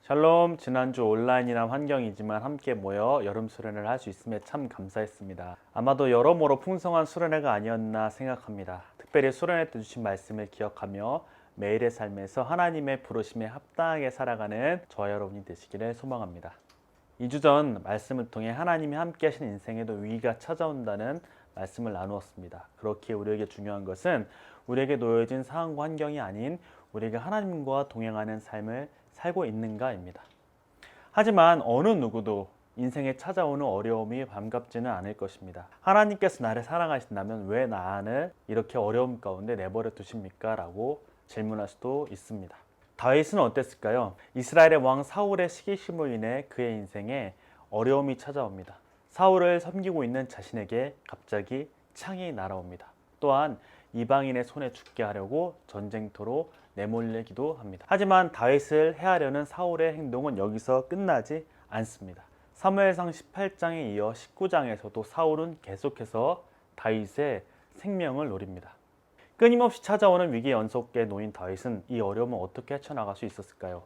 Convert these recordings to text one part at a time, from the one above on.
샬롬, 지난주 온라인이나 환경이지만 함께 모여 여름 수련회를 할 수 있음에 참 감사했습니다. 아마도 여러모로 풍성한 수련회가 아니었나 생각합니다. 특별히 수련회 때 주신 말씀을 기억하며 매일의 삶에서 하나님의 부르심에 합당하게 살아가는 저와 여러분이 되시기를 소망합니다. 2주 전 말씀을 통해 하나님이 함께 하신 인생에도 위기가 찾아온다는 말씀을 나누었습니다. 그렇기에 우리에게 중요한 것은 우리에게 놓여진 상황과 환경이 아닌 우리가 하나님과 동행하는 삶을 살고 있는가입니다. 하지만 어느 누구도 인생에 찾아오는 어려움이 반갑지는 않을 것입니다. 하나님께서 나를 사랑하신다면 왜 나를 이렇게 어려움 가운데 내버려 두십니까? 라고 질문할 수도 있습니다. 다윗은 어땠을까요? 이스라엘의 왕 사울의 시기심으로 인해 그의 인생에 어려움이 찾아옵니다. 사울을 섬기고 있는 자신에게 갑자기 창이 날아옵니다. 또한 이방인의 손에 죽게 하려고 전쟁터로 내몰리기도 합니다. 하지만 다윗을 해하려는 사울의 행동은 여기서 끝나지 않습니다. 사무엘상 18장에 이어 19장에서도 사울은 계속해서 다윗의 생명을 노립니다. 끊임없이 찾아오는 위기 연속에 놓인 다윗은 이 어려움을 어떻게 헤쳐나갈 수 있었을까요?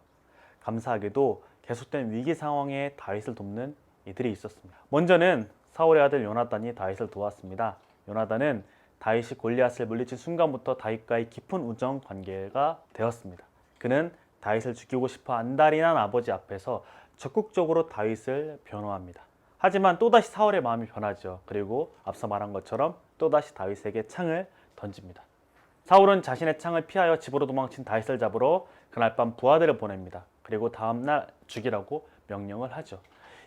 감사하게도 계속된 위기 상황에 다윗을 돕는 이들이 있었습니다. 먼저는 사울의 아들 요나단이 다윗을 도왔습니다. 요나단은 다윗이 골리앗을 물리친 순간부터 다윗과의 깊은 우정 관계가 되었습니다. 그는 다윗을 죽이고 싶어 안달이 난 아버지 앞에서 적극적으로 다윗을 변호합니다. 하지만 또다시 사울의 마음이 변하죠. 그리고 앞서 말한 것처럼 또다시 다윗에게 창을 던집니다. 사울은 자신의 창을 피하여 집으로 도망친 다윗을 잡으러 그날 밤 부하들을 보냅니다. 그리고 다음날 죽이라고 명령을 하죠.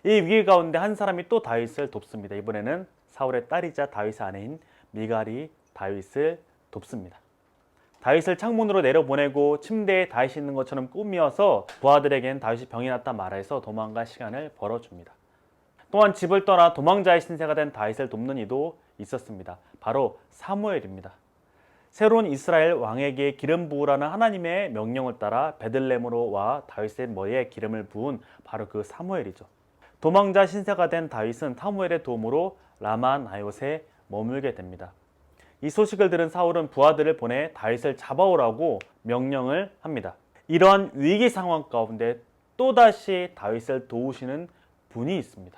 이 위기 가운데 한 사람이 또 다윗을 돕습니다. 이번에는 사울의 딸이자 다윗의 아내인 미갈이 다윗을 돕습니다. 다윗을 창문으로 내려보내고 침대에 다윗이 있는 것처럼 꾸미어서 부하들에겐 다윗이 병이 났다 말해서 도망갈 시간을 벌어줍니다. 또한 집을 떠나 도망자의 신세가 된 다윗을 돕는 이도 있었습니다. 바로 사무엘입니다. 새로운 이스라엘 왕에게 기름 부으라는 하나님의 명령을 따라 베들레헴으로 와 다윗의 머리에 기름을 부은 바로 그 사무엘이죠. 도망자 신세가 된 다윗은 사무엘의 도움으로 라마 나요트에 머물게 됩니다. 이 소식을 들은 사울은 부하들을 보내 다윗을 잡아오라고 명령을 합니다. 이러한 위기 상황 가운데 또다시 다윗을 도우시는 분이 있습니다.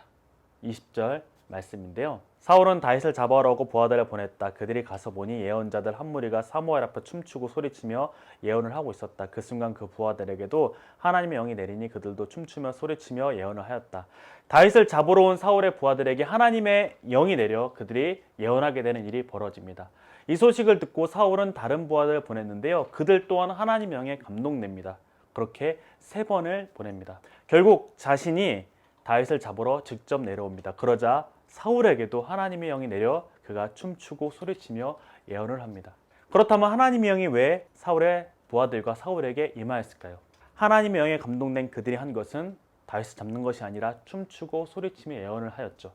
20절 말씀인데요. 사울은 다윗을 잡아오라고 부하들을 보냈다. 그들이 가서 보니 예언자들 한 무리가 사무엘 앞에 춤추고 소리치며 예언을 하고 있었다. 그 순간 그 부하들에게도 하나님의 영이 내리니 그들도 춤추며 소리치며 예언을 하였다. 다윗을 잡으러 온 사울의 부하들에게 하나님의 영이 내려 그들이 예언하게 되는 일이 벌어집니다. 이 소식을 듣고 사울은 다른 부하들을 보냈는데요. 그들 또한 하나님의 영에 감동됩니다. 그렇게 3번을 보냅니다. 결국 자신이 다윗을 잡으러 직접 내려옵니다. 그러자 사울에게도 하나님의 영이 내려 그가 춤추고 소리치며 예언을 합니다. 그렇다면 하나님의 영이 왜 사울의 부하들과 사울에게 임하였을까요? 하나님의 영에 감동된 그들이 한 것은 다윗을 잡는 것이 아니라 춤추고 소리치며 예언을 하였죠.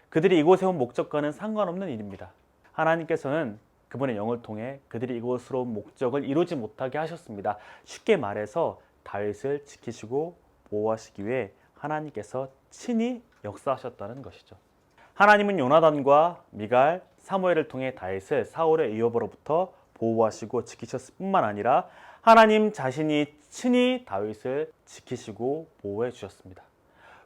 그들이 이곳에 온 목적과는 상관없는 일입니다. 하나님께서는 그분의 영을 통해 그들이 이곳으로 온 목적을 이루지 못하게 하셨습니다. 쉽게 말해서 다윗을 지키시고 보호하시기 위해 하나님께서 친히 역사하셨다는 것이죠. 하나님은 요나단과 미갈, 사무엘을 통해 다윗을 사울의 위협으로부터 보호하시고 지키셨을 뿐만 아니라 하나님 자신이 친히 다윗을 지키시고 보호해 주셨습니다.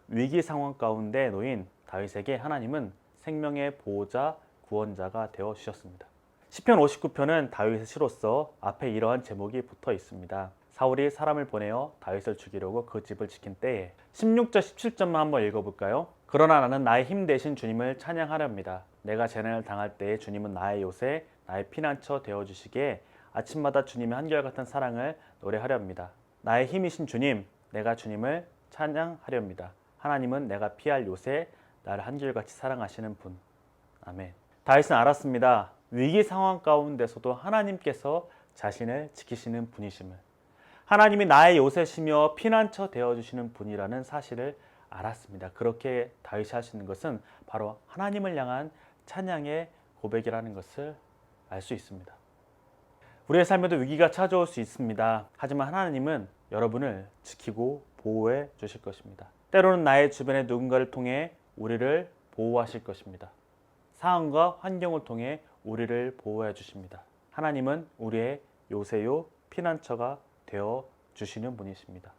위기 상황 가운데 놓인 다윗에게 하나님은 생명의 보호자, 구원자가 되어 주셨습니다. 시편 59편은 다윗의 시로서 앞에 이러한 제목이 붙어 있습니다. 사울이 사람을 보내어 다윗을 죽이려고 그 집을 지킨 때에 16절 17절만 한번 읽어볼까요? 그러나 나는 나의 힘 대신 주님을 찬양하렵니다. 내가 재난을 당할 때에 주님은 나의 요새, 나의 피난처 되어주시기에 아침마다 주님의 한결같은 사랑을 노래하렵니다. 나의 힘이신 주님, 내가 주님을 찬양하렵니다. 하나님은 내가 피할 요새, 나를 한결같이 사랑하시는 분. 아멘. 다윗은 알았습니다. 위기 상황 가운데서도 하나님께서 자신을 지키시는 분이심을, 하나님이 나의 요새시며 피난처 되어주시는 분이라는 사실을 알았습니다. 그렇게 다윗이 할 수 있는 것은 바로 하나님을 향한 찬양의 고백이라는 것을 알 수 있습니다. 우리의 삶에도 위기가 찾아올 수 있습니다. 하지만 하나님은 여러분을 지키고 보호해 주실 것입니다. 때로는 나의 주변의 누군가를 통해 우리를 보호하실 것입니다. 상황과 환경을 통해 우리를 보호해 주십니다. 하나님은 우리의 요새요 피난처가 되어 주시는 분이십니다.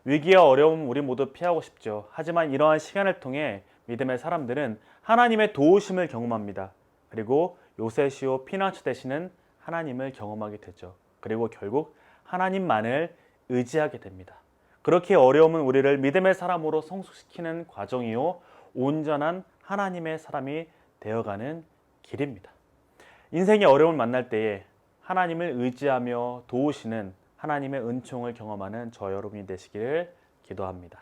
위기와 어려움 우리 모두 피하고 싶죠. 하지만 이러한 시간을 통해 믿음의 사람들은 하나님의 도우심을 경험합니다. 그리고 요셉시오 피난처 되시는 하나님을 경험하게 되죠. 그리고 결국 하나님만을 의지하게 됩니다. 그렇게 어려움은 우리를 믿음의 사람으로 성숙시키는 과정이요, 온전한 하나님의 사람이 되어가는 길입니다. 인생의 어려움을 만날 때에 하나님을 의지하며 도우시는 하나님의 은총을 경험하는 저 여러분이 되시기를 기도합니다.